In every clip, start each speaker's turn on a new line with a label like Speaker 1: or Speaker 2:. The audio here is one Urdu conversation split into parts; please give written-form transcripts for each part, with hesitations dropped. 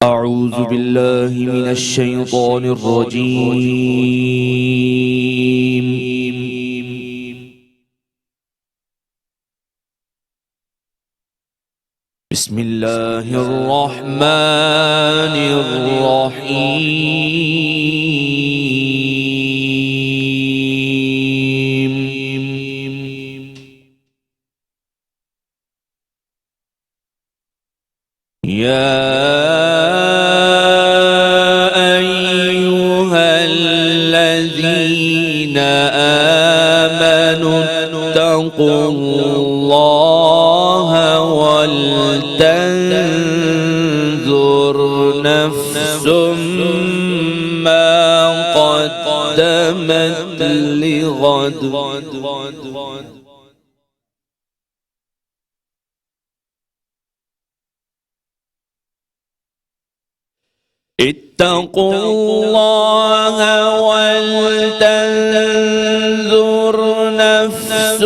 Speaker 1: أعوذ بالله من الشيطان الرجيم. بسم الله الرحمن الرحيم. يا الذين آمنوا اتقوا الله ولتنظر نفس ما قدمت لغد. اتقوا الله ولتنظر نفس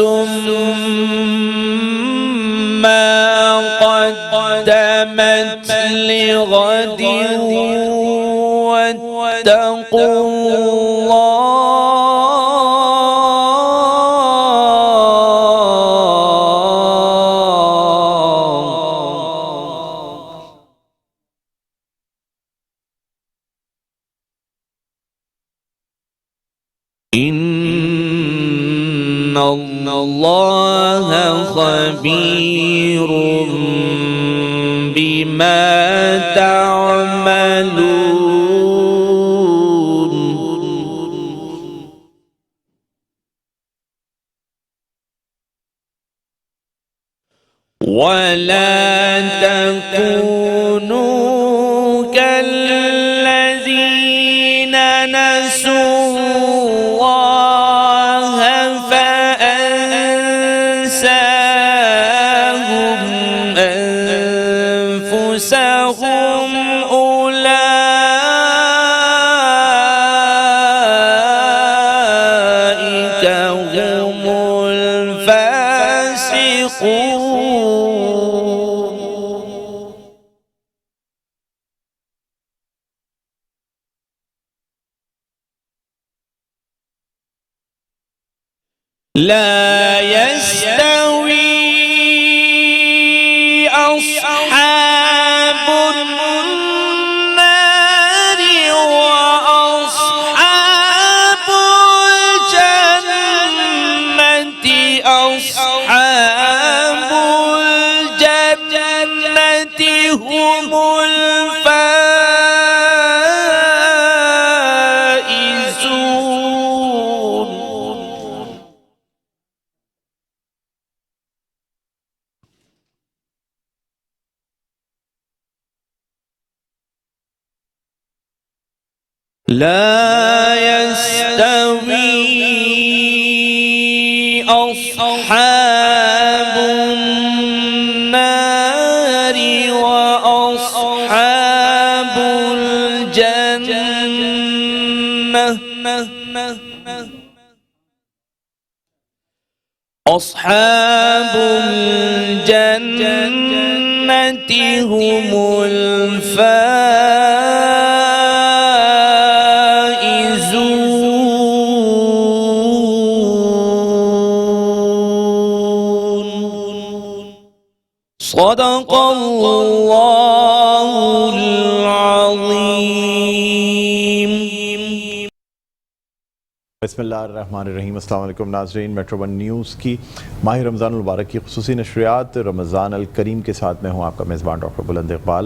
Speaker 1: ما قدمت لغد واتقوا الله إن الله خبير بما تعملون. ولا تكونوا كالذين نسوا أولئك هم الفاسقون. لا يستوي أصحاب النار وأصحاب الجنة. أصحاب الجنة هم الفائزون. لا يستوي أصحاب النار وأصحاب الجنة. أصحاب الجنة هم صدق الله العظیم.
Speaker 2: بسم اللہ الرحمن الرحیم. السلام علیکم ناظرین. میٹرو ون نیوز کی ماہ رمضان المبارک کی خصوصی نشریات رمضان الکریم کے ساتھ میں ہوں آپ کا میزبان ڈاکٹر بلند اقبال.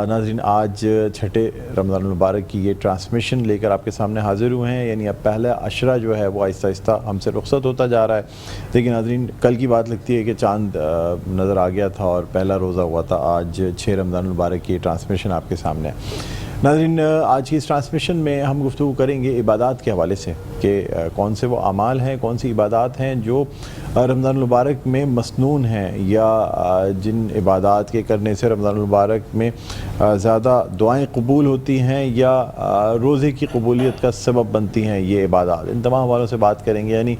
Speaker 2: ناظرین، آج چھٹے رمضان المبارک کی یہ ٹرانسمیشن لے کر آپ کے سامنے حاضر ہوئے ہیں. یعنی اب پہلا عشرہ جو ہے وہ آہستہ آہستہ ہم سے رخصت ہوتا جا رہا ہے. لیکن ناظرین، کل کی بات لگتی ہے کہ چاند نظر آ گیا تھا اور پہلا روزہ ہوا تھا. آج 6 رمضان المبارک کی ٹرانسمیشن آپ کے سامنے ہے. ناظرین، آج کی اس ٹرانسمیشن میں ہم گفتگو کریں گے عبادات کے حوالے سے کہ کون سے وہ اعمال ہیں، کون سی عبادات ہیں جو رمضان المبارک میں مسنون ہیں، یا جن عبادات کے کرنے سے رمضان المبارک میں زیادہ دعائیں قبول ہوتی ہیں یا روزے کی قبولیت کا سبب بنتی ہیں یہ عبادات. ان تمام حوالوں سے بات کریں گے. یعنی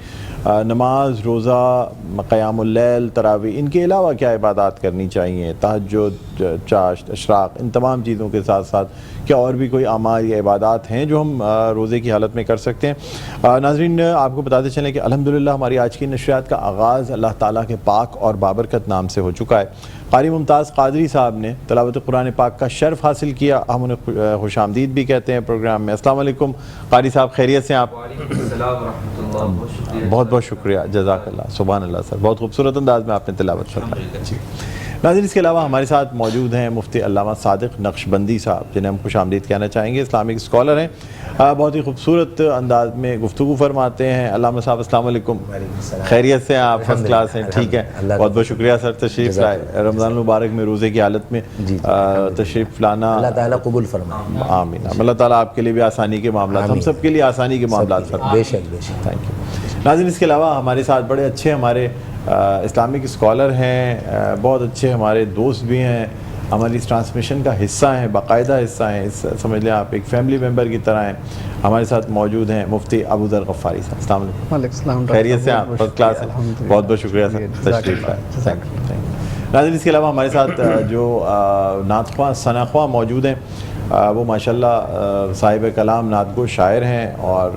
Speaker 2: نماز، روزہ، قیام اللیل، تراویح، ان کے علاوہ کیا عبادات کرنی چاہیے، تہجد، چاشت، اشراق، ان تمام چیزوں کے ساتھ ساتھ کیا اور بھی کوئی اعمال یا عبادات ہیں جو ہم روزے کی حالت میں کر سکتے ہیں؟ ناظرین آپ کو بتاتے چلیں کہ الحمدللہ ہماری آج کی نشریات کا آغاز اللہ تعالیٰ کے پاک اور بابرکت نام سے ہو چکا ہے۔ قاری ممتاز قادری صاحب نے تلاوت قرآن پاک کا شرف حاصل کیا، ہم انہیں خوش آمدید بھی کہتے ہیں پروگرام میں۔ السلام علیکم قاری صاحب، خیریت سے ہیں آپ؟
Speaker 3: وعلیکم السلام ورحمۃ اللہ،
Speaker 2: بہت بہت شکریہ، جزاک اللہ، سبحان اللہ سر، بہت خوبصورت انداز میں آپ نے تلاوت فرمائی۔ جی ناظرین، اس کے علاوہ ہمارے ساتھ موجود ہیں مفتی علامہ صادق نقشبندی صاحب، جنہیں ہم خوش آمدید کہنا چاہیں گے، اسلامک اسکالر ہیں، بہت ہی خوبصورت انداز میں گفتگو فرماتے ہیں۔ علامہ صاحب السلام علیکم، خیریت سے ہیں آپ؟ فرسٹ کلاس ہیں، ٹھیک ہے، بہت بہت شکریہ سر تشریف لائے، رمضان المبارک میں روزے کی حالت میں تشریف لانا
Speaker 4: اللہ تعالیٰ قبول فرمائے،
Speaker 2: آمین۔ اللہ تعالیٰ آپ کے لیے بھی آسانی کے معاملات، ہم سب کے لیے آسانی کے معاملات فرمائے،
Speaker 4: بے شک بے شک۔
Speaker 2: تھینک یو ناظرین۔ اس کے علاوہ ہمارے ساتھ بڑے اچھے ہمارے اسلامک اسکالر ہیں، بہت اچھے ہمارے دوست بھی ہیں، ہماری اس ٹرانسمیشن کا حصہ ہیں، باقاعدہ حصہ ہیں، سمجھ لیں آپ ایک فیملی ممبر کی طرح ہیں۔ ہمارے ساتھ موجود ہیں مفتی ابو ذر غفاری صاحب، السلام علیکم۔
Speaker 5: وعلیکم السلام،
Speaker 2: خیریت سے آپ؟ فرسٹ کلاس ہیں، بہت بہت شکریہ سر تشریف لائے، تھینک یو۔ ناظرین اس کے علاوہ ہمارے ساتھ جو نعت خواں ثنا خواں موجود ہیں، وہ ماشاءاللہ صاحب کلام نعت گو شاعر ہیں اور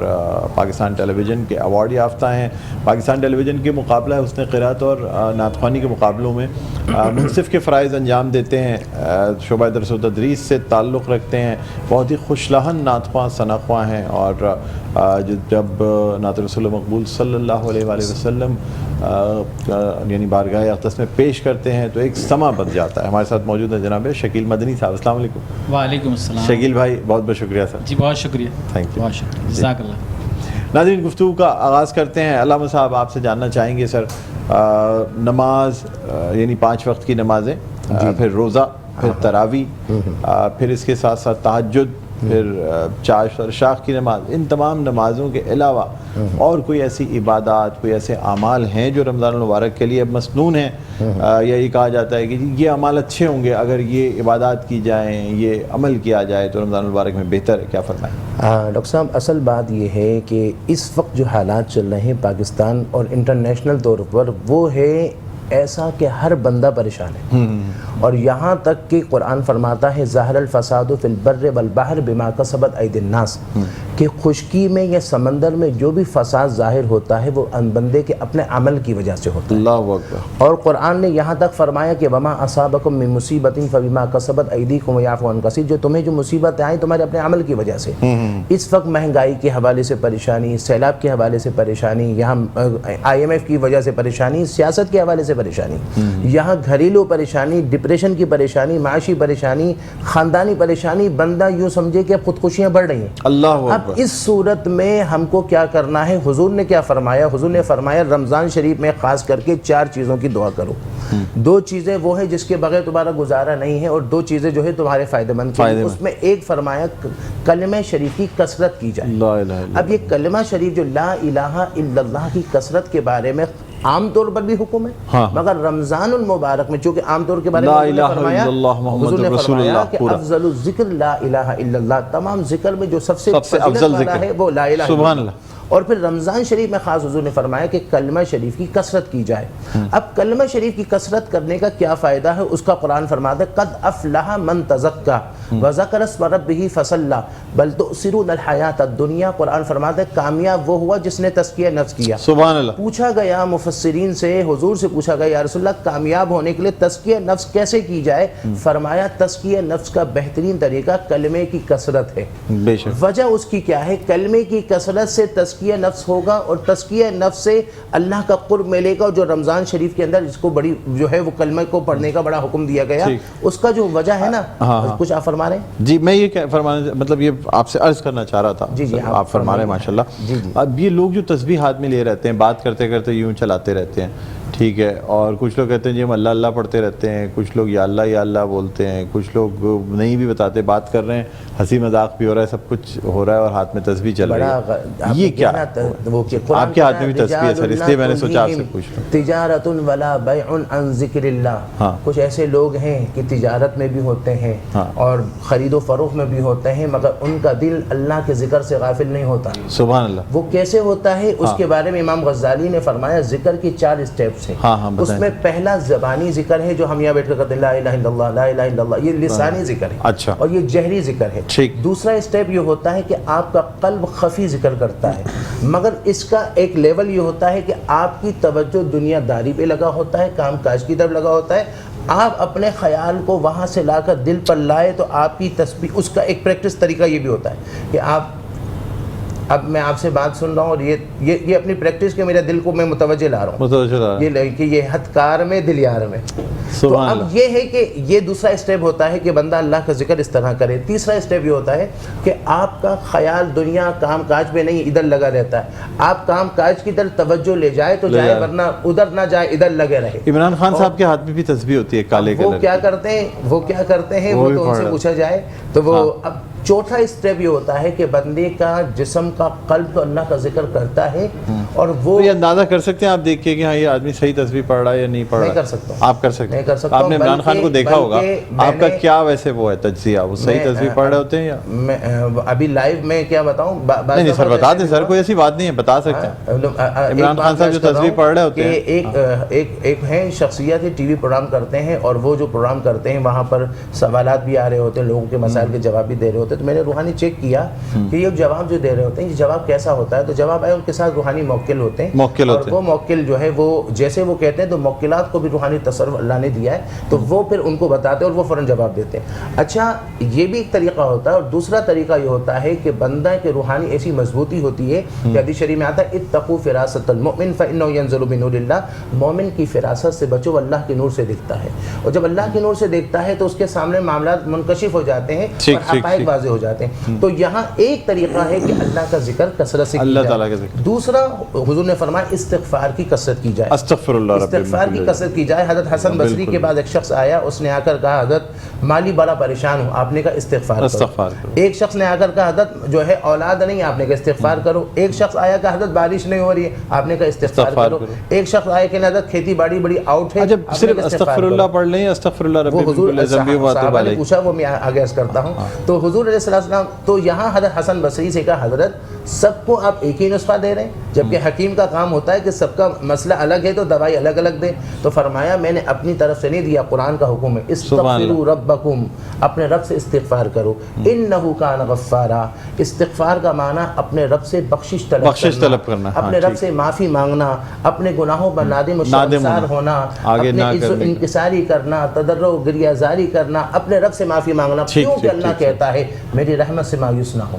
Speaker 2: پاکستان ٹیلی ویژن کے ایوارڈ یافتہ ہیں۔ پاکستان ٹیلی ویژن کے مقابلہ حسن قرات اور نعت خوانی کے مقابلوں میں منصف کے فرائض انجام دیتے ہیں، شعبہ درس و تدریس سے تعلق رکھتے ہیں، بہت ہی خوش لہن نعت خواں ثنا خواں ہیں، اور جب نعت رسول مقبول صلی اللہ علیہ وآلہ وسلم یعنی بارگاہ اقدس میں پیش کرتے ہیں تو ایک سما بن جاتا ہے۔ ہمارے ساتھ موجود ہیں جناب شکیل مدنی صاحب، السلام علیکم۔
Speaker 5: وعلیکم السلام
Speaker 2: شکیل بھائی بہت بہت شکریہ سر،
Speaker 5: جی، بہت شکریہ،
Speaker 2: تھینک یو،
Speaker 5: بہت شکریہ، جزاک اللہ۔
Speaker 2: ناظرین گفتگو کا آغاز کرتے ہیں۔ علامہ صاحب آپ سے جاننا چاہیں گے سر، نماز یعنی 5 وقت کی نمازیں، پھر روزہ، پھر تراویح، پھر اس کے ساتھ ساتھ تہجد، پھر چاشت اور اشراق کی نماز، ان تمام نمازوں کے علاوہ اور کوئی ایسی عبادات، کوئی ایسے اعمال ہیں جو رمضان المبارک کے لیے مسنون ہیں، یا یہ کہا جاتا ہے کہ جی یہ اعمال اچھے ہوں گے اگر یہ عبادات کی جائیں، یہ عمل کیا جائے تو رمضان المبارک میں بہتر ہے، کیا فرمائیں؟
Speaker 4: ڈاکٹر صاحب، اصل بات یہ ہے کہ اس وقت جو حالات چل رہے ہیں پاکستان اور انٹرنیشنل طور پر، وہ ہے ایسا کہ ہر بندہ پریشان ہے، اور یہاں تک کہ قرآن فرماتا ہے ظاہر الفساد فی البر والبحر بما کسبت ایدی الناس، کہ خشکی میں یا سمندر میں جو بھی فساد ظاہر ہوتا ہے وہ ان بندے کے اپنے عمل کی وجہ سے ہوتا ہے۔
Speaker 2: اللہ اکبر۔
Speaker 4: اور قرآن نے یہاں تک فرمایا کہ وما اصابکم من مصیبت فبما کسبت ایدیکم ویعفو عن کثیر، جو تمہیں جو مصیبتیں آئیں تمہارے اپنے عمل کی وجہ سے۔ اس وقت مہنگائی کے حوالے سے پریشانی، سیلاب کے حوالے سے پریشانی، یہاں IMF کی وجہ سے پریشانی، سیاست کے حوالے سے پریشانی، یہاں گھریلو پریشانی، ڈپریشن کی پریشانی، معاشی پریشانی، خاندانی پریشانی، بندہ یوں سمجھے کہ اب خودکشیاں بڑھ رہی ہیں۔
Speaker 2: اللہ
Speaker 4: اب اس صورت میں ہم کو کیا کرنا ہے؟ حضور نے کیا فرمایا؟ حضور نے فرمایا رمضان شریف میں خاص کر کے 4 چیزوں کی دعا کرو۔ 2 چیزیں وہ ہیں جس کے بغیر تمہارا گزارا نہیں ہے، اور 2 چیزیں جو ہے تمہارے فائدہ مند ہیں۔ اس میں ایک فرمایا کلمہ شریف کی کثرت کی جائے۔ اب یہ کلمہ شریف جو لا الہ الا اللہ کی کثرت کے بارے میں عام طور پر بھی حکم ہے، مگر رمضان المبارک میں چونکہ عام طور کے بارے میں حضور نے فرمایا کہ افضل الذکر لا الہ الا اللہ، تمام ذکر میں جو سب سے افضل ذکر ہے وہ لا الہ الا اللہ۔ اور پھر رمضان شریف میں خاص حضور نے فرمایا کہ کلمہ شریف کی کثرت کی جائے۔ اب کلمہ شریف کی کثرت کرنے کا کیا فائدہ ہے؟ اس کا قرآن فرماتا ہے قد افلح من تزکا وذکر اسم ربہ فصلی بل تؤثرون الحیاۃ الدنیا۔ قرآن فرماتا ہے کامیاب وہ ہوا جس نے تزکیہ نفس کیا۔
Speaker 2: سبحان اللہ۔
Speaker 4: پوچھا گیا مفسرین سے، حضور سے پوچھا گیا یا رسول اللہ کامیاب ہونے کے لیے تزکیہ نفس کیسے کی جائے؟ فرمایا تزکیہ نفس کا بہترین طریقہ کلمے کی کثرت ہے۔
Speaker 2: بے شک۔
Speaker 4: وجہ اس کی کیا ہے؟ کلمے کی کثرت سے تزکیہ نفس ہوگا، اور تزکیہ نفس سے اللہ کا قرب ملے گا، جو رمضان شریف کے اندر جس کو بڑی جو ہے وہ کلمہ کو پڑھنے کا بڑا حکم دیا گیا، اس کا جو وجہ ہے نا، کچھ آپ فرما رہے ہیں؟
Speaker 2: جی میں یہ فرمانے مطلب یہ آپ سے عرض کرنا چاہ رہا تھا، آپ فرما رہے ہیں ماشاءاللہ۔ اب یہ لوگ جو تسبیح ہاتھ میں لیے رہتے ہیں، بات کرتے کرتے یوں چلاتے رہتے ہیں، ٹھیک ہے، اور کچھ لوگ کہتے ہیں جی ہم اللہ اللہ پڑھتے رہتے ہیں، کچھ لوگ یا اللہ بولتے ہیں، کچھ لوگ نہیں بھی بتاتے، بات کر رہے ہیں، ہنسی مذاق بھی ہو رہا ہے، سب کچھ ہو رہا ہے اور ہاتھ میں تسبیح چل رہی ہے۔ یہ کیا آپ کے ہاتھ میں بھی تسبیح ہے سر؟ اس لیے میں نے سوچا آپ سے پوچھ لوں۔
Speaker 4: تجارت ولا بیع عن ذکر اللہ، کچھ ایسے لوگ ہیں کہ تجارت میں بھی ہوتے ہیں اور خرید و فروخت میں بھی ہوتے ہیں، مگر ان کا دل اللہ کے ذکر سے غافل نہیں ہوتا۔
Speaker 2: سبحان اللہ۔
Speaker 4: وہ کیسے ہوتا ہے؟ اس کے بارے میں امام غزالی نے فرمایا ذکر کی 4 اسٹیپ اسٹیپس ہیں.
Speaker 2: ہاں ہاں بتائیں.
Speaker 4: اس میں پہلا زبانی ذکر ہے جو ہم یہاں بیٹھ کر کرتے ہیں لا الہ الا اللہ لا الہ الا اللہ, یہ لسانی ذکر ہے.
Speaker 2: اچھا.
Speaker 4: اور یہ جہری ذکر ہے.
Speaker 2: ٹھیک.
Speaker 4: دوسرا اسٹیپ یہ ہوتا ہے کہ آپ کا قلب خفی ذکر کرتا ہے, مگر اس کا ایک لیول یہ ہوتا ہے کہ آپ کی توجہ دنیا داری پہ لگا ہوتا ہے, کام کاج کی طرف لگا ہوتا ہے. آپ اپنے خیال کو وہاں سے لا کر دل پر لائے تو آپ کی تسبیح, اس کا ایک پریکٹس طریقہ یہ بھی ہوتا ہے کہ آپ, اب میں آپ سے بات سن رہا ہوں اور یہ اپنی پریکٹس کے میرے دل کو میں متوجہ لا رہا ہوں, یہ کہ یہ ہتھکار میں دل یار میں. تو اب یہ ہے کہ یہ دوسرا اسٹیپ ہوتا ہے کہ بندہ اللہ کا ذکر اس طرح کرے. تیسرا اسٹیپ یہ ہوتا ہے کہ آپ کا خیال دنیا کام کاج پہ نہیں ادھر لگا رہتا ہے, آپ کام کاج کی طرف توجہ لے جائے تو جائے, ورنہ ادھر نہ جائے, ادھر لگے رہے.
Speaker 2: عمران خان صاحب کے ہاتھ میں بھی تسبیح ہوتی ہے کالے کلر.
Speaker 4: وہ کیا کرتے ہیں وہ تو ان سے پوچھا جائے تو وہ. اب چوتھا اسٹیپ یہ ہوتا ہے کہ بندے کا جسم کا قلب تو اللہ کا ذکر کرتا ہے, اور وہ
Speaker 2: یہ اندازہ کر سکتے ہیں آپ دیکھ کے کہ ہاں یہ آدمی صحیح تسبیح پڑھ رہا ہے یا نہیں پڑھ رہا؟
Speaker 4: نہیں کر سکتا.
Speaker 2: آپ کر سکتے ہیں. آپ نے عمران خان کو دیکھا ہوگا, آپ کا کیا ویسے وہ ہے تجزیہ, وہ صحیح تسبیح پڑھ رہے ہوتے ہیں یا
Speaker 4: ابھی لائیو میں کیا بتاؤں؟
Speaker 2: نہیں سر بتا دیں سر, کوئی ایسی بات نہیں ہے, بتا سکتے ہیں. عمران خان صاحب جو تسبیح پڑھ رہے ہوتے ہیں,
Speaker 4: ایک ہیں شخصیت ٹی وی پروگرام کرتے ہیں, اور وہ جو پروگرام کرتے ہیں وہاں پر سوالات بھی آ رہے ہوتے ہیں, لوگوں کے مسائل کے جواب بھی دے رہے ہوتے ہیں. تو میں نے روحانی چیک کیا کہ یہ جواب جو دے رہے ہوتے ہیں یہ جواب کیسا ہوتا ہے. تو جواب ہے ان کے ساتھ روحانی موکل ہوتے ہیں, اور وہ موکل جو ہے وہ جیسے وہ کہتے ہیں تو موکلات کو بھی روحانی تصرف اللہ نے دیا ہے, تو وہ پھر ان کو بتاتے ہیں اور وہ فوراً جواب دیتے ہیں. اچھا یہ بھی ایک طریقہ ہوتا ہے. اور دوسرا طریقہ یہ ہوتا ہے کہ بندہ کے روحانی ایسی مضبوطی ہوتی ہے کہ حدیث شریف میں آتا ہے اتقوا فراست المؤمن فانه ينزل بنور اللہ, مومن کی فراست سے بچو, اللہ کے نور سے دیکھتا ہے, اور جب اللہ کے نور سے دیکھتا ہے تو اس کے سامنے معاملات منکشف ہو جاتے ہیں اور حقائق واضح ہو جاتے ہیں. تو یہاں ایک طریقہ ہے کہ اللہ کا ذکر کثرت سے
Speaker 2: اللہ تعالیٰ کا ذکر.
Speaker 4: دوسرا حضور نے فرمایا استغفار کی کثرت کی جائے,
Speaker 2: استغفر اللہ,
Speaker 4: استغفار کی کثرت کی جائے. حضرت حسن بصری کے بعد ایک شخص آیا, اس نے آ کر کہا حضرت مالی بڑا پریشان ہوں, آپ نے کہا استغفار کرو. ایک شخص نے آ کر کہا حضرت جو ہے اولاد نہیں, آپ نے کہا استغفار کرو. ایک شخص آیا کہ حضرت بارش نہیں ہو رہی ہے, آپ نے کہا استغفار کرو. ایک شخص آیا کہ حضرت کھیتی باڑی بڑی آؤٹ ہے,
Speaker 2: جب صرف استغفر اللہ پڑھ لیں, استغفر اللہ ربی من کل ذنب واتوب الیہ
Speaker 4: پوچھا, وہ میں آگے عرض کرتا ہوں. تو حضور علیہ السلام, تو یہاں حضرت حسن بصری سے کہا حضرت سب کو آپ ایک ہی نسخہ دے رہے ہیں, جبکہ حکیم کا کام ہوتا ہے کہ سب کا مسئلہ الگ ہے تو دوائی الگ الگ دیں. تو فرمایا میں نے اپنی طرف سے نہیں دیا, قرآن کا حکم ہے استغفروا ربکم, اپنے رب سے استغفار کرو, انہ کان غفارا. استغفار کا معنی اپنے رب سے بخشش طلب کرنا, اپنے رب سے معافی مانگنا, اپنے گناہوں پر نادم و شرمسار ہونا, اپنے انکساری کرنا, تضرع و گریہ زاری کرنا, اپنے رب سے معافی مانگنا, کیونکہ اللہ کہتا ہے میری رحمت سے مایوس نہ ہو.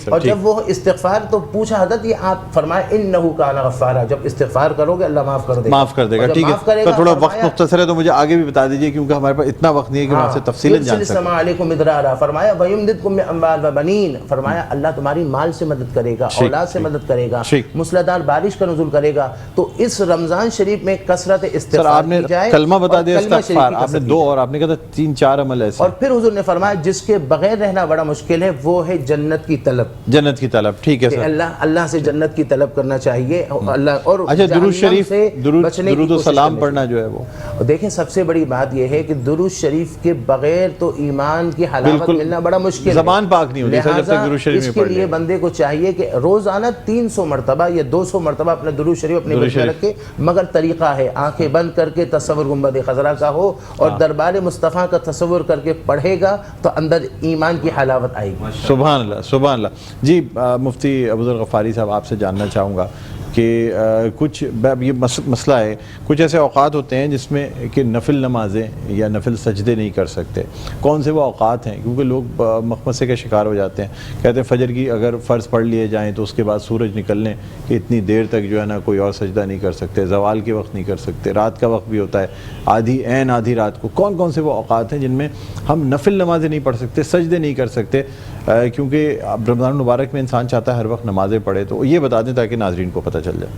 Speaker 4: اور جب وہ استغفار, تو پوچھا حضرت یہ آپ فرمائے انہ کان غفارا, جب استغفار کرو گے اللہ معاف کر دے گا.
Speaker 2: معاف کر دے گا. ٹھیک ہے, تو تھوڑا وقت مختصر ہے تو مجھے آگے بھی بتا دیجئے, کیونکہ ہمارے پاس اتنا وقت نہیں ہے کہ ہم آپ سے تفصیلاً جان سکیں.
Speaker 4: السلام علیکم ادرارا, فرمایا ویمددکم باموال و بنین, فرمایا اللہ تمہاری مال سے مدد کرے گا, اولاد سے مدد کرے گا, موسلادھار بارش کا نزول کرے گا. تو اس رمضان شریف میں کثرت استغفار کی جائے.
Speaker 2: کلمہ بتا دیا استغفار, آپ نے 2 اور آپ نے کہا 3-4 عمل ایسے.
Speaker 4: اور پھر حضور نے فرمایا جس کے بغیر رہنا بڑا مشکل ہے وہ ہے جنت کی طلب.
Speaker 2: جنت کی طلب, ٹھیک ہے سر.
Speaker 4: اللہ سے جنت کی طلب کرنا چاہیے. اللہ, اور
Speaker 2: اچھا درود شریف, درود و سلام پڑھنا جو ہے وہ
Speaker 4: دیکھیں سب سے بڑی بات یہ ہے کہ درود شریف کے بغیر تو ایمان کی حلاوت ملنا بڑا مشکل ہے,
Speaker 2: زبان پاک نہیں ہوتی جب تک درود شریف
Speaker 4: نہیں پڑھ لے. اس کے لیے بندے کو چاہیے کہ روزانہ 300 مرتبہ یا 200 مرتبہ اپنا درود شریف اپنے دل میں رکھے, مگر طریقہ ہے آنکھیں بند کر کے تصور گنبد خضرا کا ہو اور دربار مصطفیٰ کا تصور کر کے پڑھے گا تو اندر ایمان کی حلاوت آئے گی.
Speaker 2: سبحان اللہ, سبحان اللہ. جی مفتی ابوذر غفاری صاحب, آپ سے جاننا چاہوں گا کہ کچھ یہ مسئلہ ہے, کچھ ایسے اوقات ہوتے ہیں جس میں کہ نفل نمازیں یا نفل سجدے نہیں کر سکتے. کون سے وہ اوقات ہیں؟ کیونکہ لوگ مخمصے کا شکار ہو جاتے ہیں, کہتے ہیں فجر کی اگر فرض پڑھ لیے جائیں تو اس کے بعد سورج نکلنے کہ اتنی دیر تک جو ہے نا کوئی اور سجدہ نہیں کر سکتے, زوال کے وقت نہیں کر سکتے, رات کا وقت بھی ہوتا ہے, آدھی رات کو. کون سے وہ اوقات ہیں جن میں ہم نفل نمازیں نہیں پڑھ سکتے, سجدے نہیں کر سکتے, کیونکہ اب رمضان المبارک میں انسان چاہتا ہے ہر وقت نمازیں پڑھے؟ تو یہ بتا دیں تاکہ ناظرین کو پتہ چل جائے.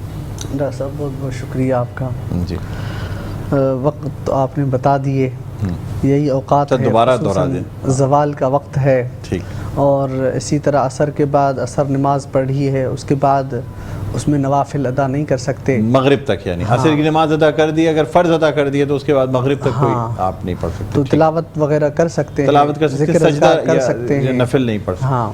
Speaker 5: ڈاکٹر صاحب بہت بہت شکریہ آپ کا.
Speaker 2: جی
Speaker 5: وقت تو آپ نے بتا دیے, یہی اوقات ہیں,
Speaker 2: دوبارہ دہرا دیں.
Speaker 5: زوال کا وقت ہے,
Speaker 2: ٹھیک,
Speaker 5: اور اسی طرح عصر کے بعد عصر نماز پڑھی ہے, اس کے بعد اس میں نوافل ادا نہیں کر سکتے
Speaker 2: مغرب تک, یعنی عصر کی نماز ادا کر دی, اگر فرض ادا کر دیے تو اس کے بعد مغرب تک کوئی آپ نہیں پڑھ سکتے.
Speaker 5: تو تلاوت وغیرہ کر سکتے ہیں,
Speaker 2: تلاوت کر سکتے,
Speaker 5: ذکر
Speaker 2: سجدہ
Speaker 5: کر سکتے ہیں,
Speaker 2: نفل نہیں پڑھ سکتے.
Speaker 5: ہاں,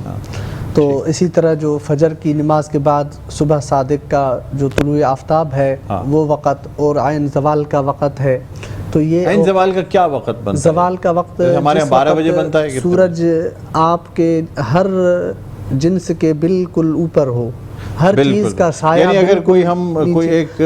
Speaker 5: تو اسی طرح جو فجر کی نماز کے بعد صبح صادق کا جو طلوع آفتاب ہے وہ وقت، اور عین زوال کا وقت ہے. تو یہ
Speaker 2: عین زوال کا کیا وقت بنتا ہے؟
Speaker 5: زوال کا وقت
Speaker 2: ہمارے یہاں 12 بجے بنتا ہے.
Speaker 5: سورج آپ کے ہر جنس کے بالکل اوپر ہو، ہر چیز کا سایہ،
Speaker 2: یعنی اگر کوئی ایک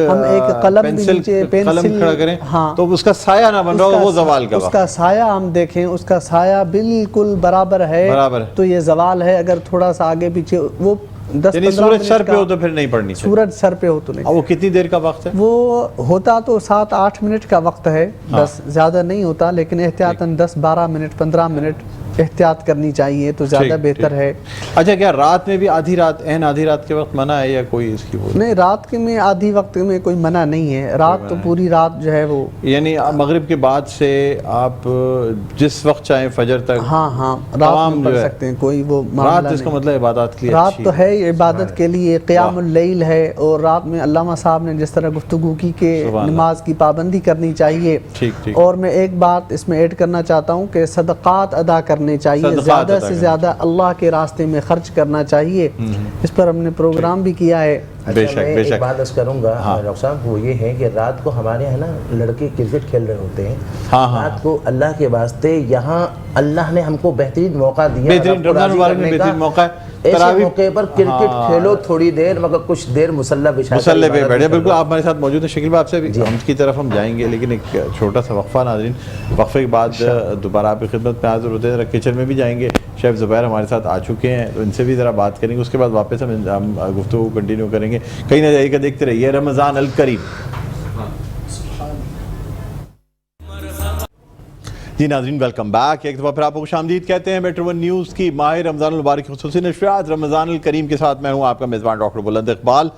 Speaker 5: قلم نیچے
Speaker 2: قلم کھڑا کریں تو اس کا سایہ نہ بن رہا ہو، وہ زوال کا وقت.
Speaker 5: اس کا سایہ ہم دیکھیں، اس کا سایہ بالکل برابر ہے تو یہ زوال ہے. اگر تھوڑا سا آگے پیچھے، وہ 10
Speaker 2: یعنی سورج سر پہ ہو تو پھر نہیں پڑھنی چاہیے.
Speaker 5: سورج سر پہ ہو تو نہیں.
Speaker 2: وہ کتنی دیر کا وقت ہے؟
Speaker 5: وہ ہوتا تو 7-8 منٹ کا وقت ہے، بس زیادہ نہیں ہوتا، لیکن احتیاطاً 10-12 منٹ 15 منٹ احتیاط کرنی چاہیے تو زیادہ بہتر ہے.
Speaker 2: اچھا، کیا رات میں بھی آدھی رات، عین آدھی رات کے وقت منع ہے یا کوئی اس کی وہ؟
Speaker 5: نہیں، رات کے میں آدھی وقت میں کوئی منع نہیں ہے. رات تو پوری رات جو ہے وہ،
Speaker 2: یعنی مغرب کے بعد سے آپ جس وقت چاہیں فجر تک
Speaker 5: ہاں رات میں پڑھ سکتے ہیں، کوئی وہ
Speaker 2: رات. اس کا مطلب عبادات کے لیے
Speaker 5: رات تو ہے عبادت کے لیے، قیام اللیل ہے. اور رات میں علامہ صاحب نے جس طرح گفتگو کی کہ نماز کی پابندی کرنی چاہیے. اور میں ایک بات اس میں ایڈ کرنا چاہتا ہوں کہ صدقات ادا کرنے چاہیے، زیادہ سے زیادہ اللہ کے راستے میں خرچ کرنا چاہیے. اس پر ہم نے پروگرام بھی کیا ہے.
Speaker 4: میں ایک بات عرض کروں گا ڈاکٹر صاحب، وہ یہ ہے کہ رات کو ہمارے یہاں نا لڑکے کرکٹ کھیل رہے ہوتے ہیں. رات کو اللہ کے واسطے یہاں اللہ نے ہم کو بہترین موقع دیا،
Speaker 2: رمضان مبارک میں بہترین موقع ہے.
Speaker 4: ایسے موقع پر کرکٹ کھیلو تھوڑی دیر، مگر کچھ دیر مصلی
Speaker 2: پہ بیٹھے. بالکل آپ ہمارے ساتھ موجود ہیں. شکیل بھائی، آپ سے ہم کی طرف ہم جائیں گے، لیکن ایک چھوٹا سا وقفہ. ناظرین، وقفے کے بعد دوبارہ آپ کی خدمت میں حاضر ہوتے ہیں. ذرا کچن میں بھی جائیں گے، شیف زبیر ہمارے ساتھ آ چکے ہیں، تو ان سے بھی ذرا بات کریں گے. اس کے بعد واپس ہم گفتگو کنٹینیو کریں گے. کہیں نہ جائیے گا، دیکھتے رہیے رمضان الکریم. جی ناظرین، ویلکم بیک. ایک دفعہ پھر آپ کو خوش آمدید کہتے ہیں میٹرو ون نیوز کی ماہ رمضان المبارک کی خصوصی نشریات رمضان الکریم کے ساتھ. میں ہوں آپ کا میزبان ڈاکٹر بلند اقبال.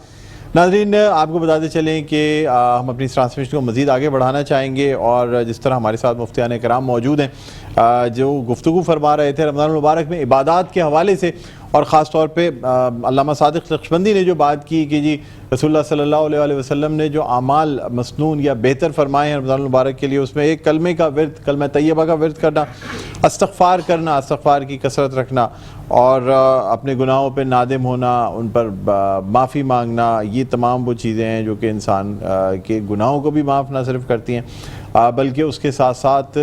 Speaker 2: ناظرین، آپ کو بتاتے چلیں کہ ہم اپنی ٹرانسمیشن کو مزید آگے بڑھانا چاہیں گے، اور جس طرح ہمارے ساتھ مفتیان کرام موجود ہیں جو گفتگو فرما رہے تھے رمضان المبارک میں عبادات کے حوالے سے، اور خاص طور پہ علامہ صادق نقشبندی نے جو بات کی کہ جی رسول اللہ صلی اللہ علیہ وسلم نے جو اعمال مسنون یا بہتر فرمائے ہیں رمضان المبارک کے لیے، اس میں ایک کلمے کا ورد، کلمہ طیبہ کا ورد کرنا، استغفار کرنا، استغفار کی کثرت رکھنا، اور اپنے گناہوں پہ نادم ہونا، ان پر معافی مانگنا. یہ تمام وہ چیزیں ہیں جو کہ انسان کے گناہوں کو بھی معاف نہ صرف کرتی ہیں بلکہ اس کے ساتھ ساتھ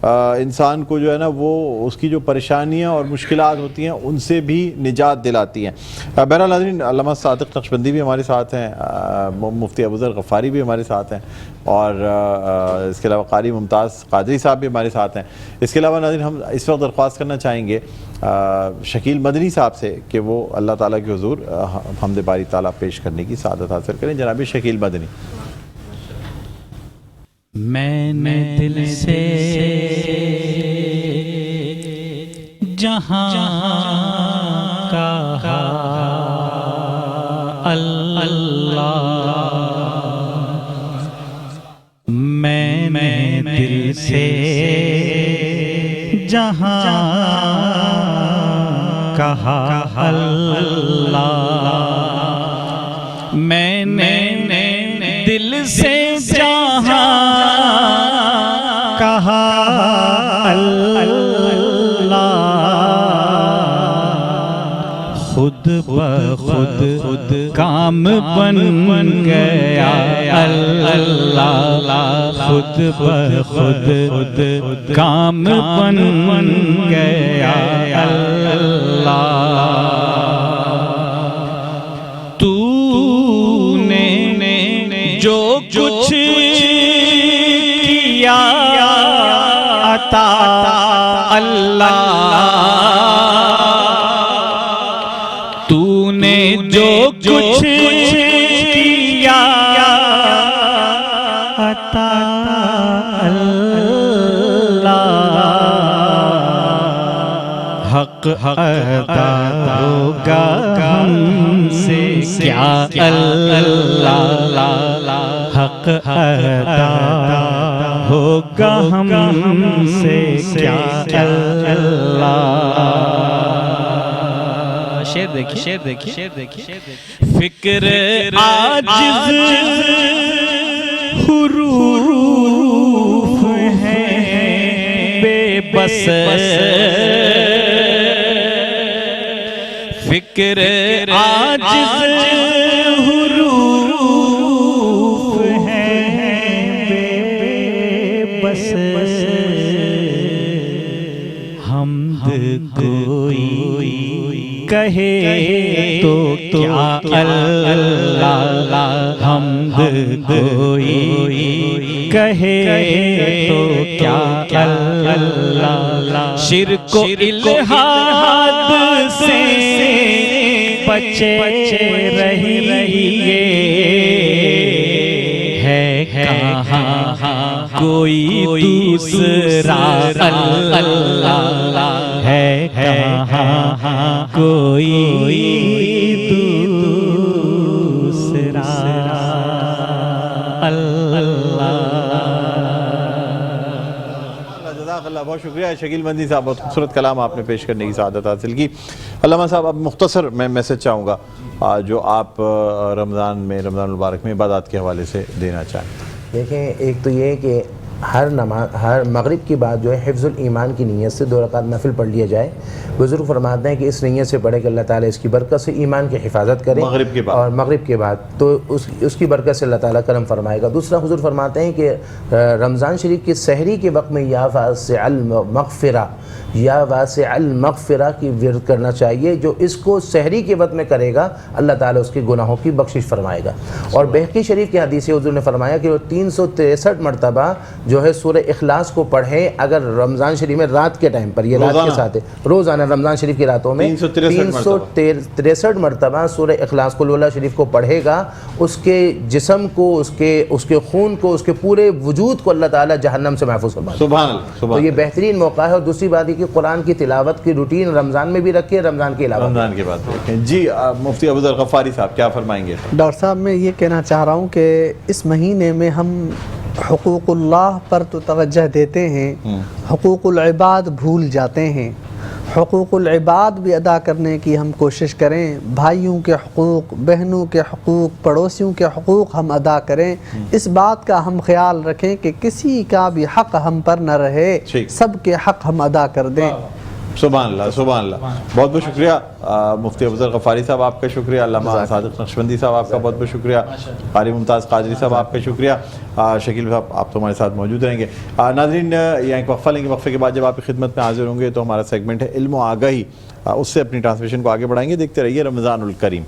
Speaker 2: انسان کو جو ہے نا وہ اس کی جو پریشانیاں اور مشکلات ہوتی ہیں ان سے بھی نجات دلاتی ہیں. بہرحال ناظرین، علامہ صادق نقشبندی بھی ہمارے ساتھ ہیں، مفتی ابوذر غفاری بھی ہمارے ساتھ ہیں، اور اس کے علاوہ قاری ممتاز قادری صاحب بھی ہمارے ساتھ ہیں. اس کے علاوہ ناظرین، ہم اس وقت درخواست کرنا چاہیں گے شکیل مدنی صاحب سے کہ وہ اللہ تعالیٰ کے حضور حمد باری تعالیٰ پیش کرنے کی سعادت حاصل کریں. جناب شکیل مدنی.
Speaker 6: میں نے دل سے جہاں کہا اللہ، میں نے دل سے جہاں کہا اللہ، میں نے دل سے جہاں کہا اللہ، خود بخود کام بن گیا اللہ، خود بخود کام بن گیا اللہ. تو نے جو کچھ کیا عطا اللہ، تو نے جو کچھ کیا عطا اللہ، حق ادا ہوگا ہم سے کیا اللہ، حق ادا ہوگا ہم سے کیا اللہ. شعر دیکھیے، فکر عاجز حروف ہیں بے بس، فکر عاجز حروف ہیں بے بس حمد کوئی کہے تو کیا اللہ، حمد کوئی کہے تو کیا اللہ، شرک و الہاد سے بچے رہیے، ہے کہاں کوئی دوسرا اللہ، ہے کہاں کوئی دوسرا
Speaker 2: جزاک اللہ، بہت شکریہ شکیل مندی صاحب، بہت خوبصورت کلام آپ نے پیش کرنے کی سعادت حاصل کی۔ علامہ صاحب، اب مختصر میں میسج چاہوں گا جو آپ رمضان المبارک میں عبادات کے حوالے سے دینا چاہیں۔
Speaker 4: دیکھیں، ایک تو یہ کہ ہر مغرب کی بعد جو ہے حفظ الایمان کی نیت سے 2 رکعت نفل پڑھ لیا جائے۔ بزرگ فرماتے ہیں کہ اس نیت سے پڑھے کہ اللہ تعالیٰ اس کی برکت سے ایمان کی حفاظت کرے
Speaker 2: مغرب کے بعد،
Speaker 4: اور مغرب کے بعد تو اس کی برکت سے اللہ تعالیٰ کرم فرمائے گا۔ دوسرا حضور فرماتے ہیں کہ رمضان شریف کی سحری کے وقت میں یا واسع المغفرہ، یا واسع المغفرہ کی ورد کرنا چاہیے۔ جو اس کو سحری کے وقت میں کرے گا اللہ تعالیٰ اس کے گناہوں کی بخشش فرمائے گا۔ اور بہقی شریف کی حدیث حضور نے فرمایا کہ وہ 363 مرتبہ جو ہے سورہ اخلاص کو پڑھے، اگر رمضان شریف میں رات کے ٹائم پر، یہ رات کے ساتھ ہے، روزانہ رمضان شریف کی راتوں میں 363 مرتبہ سورہ اخلاص قل اللہ شریف کو پڑھے گا، اس کے جسم کو، اس کے خون کو، اس کے پورے وجود کو اللہ تعالیٰ جہنم سے محفوظ فرمائے گا۔
Speaker 2: سبحان اللہ،
Speaker 4: تو یہ بہترین موقع ہے۔ اور دوسری بات یہ کہ قرآن کی تلاوت کی روٹین رمضان میں بھی رکھیں، رمضان کے علاوہ
Speaker 2: رمضان کے بعد رکھیں۔ جی مفتی ابوذر غفاری صاحب کیا فرمائیں گے؟
Speaker 5: ڈاکٹر صاحب، میں یہ کہنا چاہ رہا ہوں کہ اس مہینے میں ہم حقوق اللہ پر تو توجہ دیتے ہیں، حقوق العباد بھول جاتے ہیں۔ حقوق العباد بھی ادا کرنے کی ہم کوشش کریں، بھائیوں کے حقوق، بہنوں کے حقوق، پڑوسیوں کے حقوق ہم ادا کریں۔ اس بات کا ہم خیال رکھیں کہ کسی کا بھی حق ہم پر نہ رہے، سب کے حق ہم ادا کر دیں۔
Speaker 2: سبحان اللہ، سبحان اللہ، بہت بہت شکریہ مفتی ابوذر غفاری صاحب، آپ کا شکریہ۔ علامہ صادق نقشبندی صاحب، آپ کا بہت بہت شکریہ۔ قاری ممتاز قادری صاحب، آپ کا شکریہ۔ شکیل صاحب، آپ تو ہمارے ساتھ موجود رہیں گے۔ ناظرین، یہاں ایک وقفہ لیں گے، وقفے کے بعد جب آپ کی خدمت میں حاضر ہوں گے تو ہمارا سیگمنٹ ہے علم و آگاہی، اس سے اپنی ٹرانسمیشن کو آگے بڑھائیں گے۔ دیکھتے رہیے رمضان الکریم۔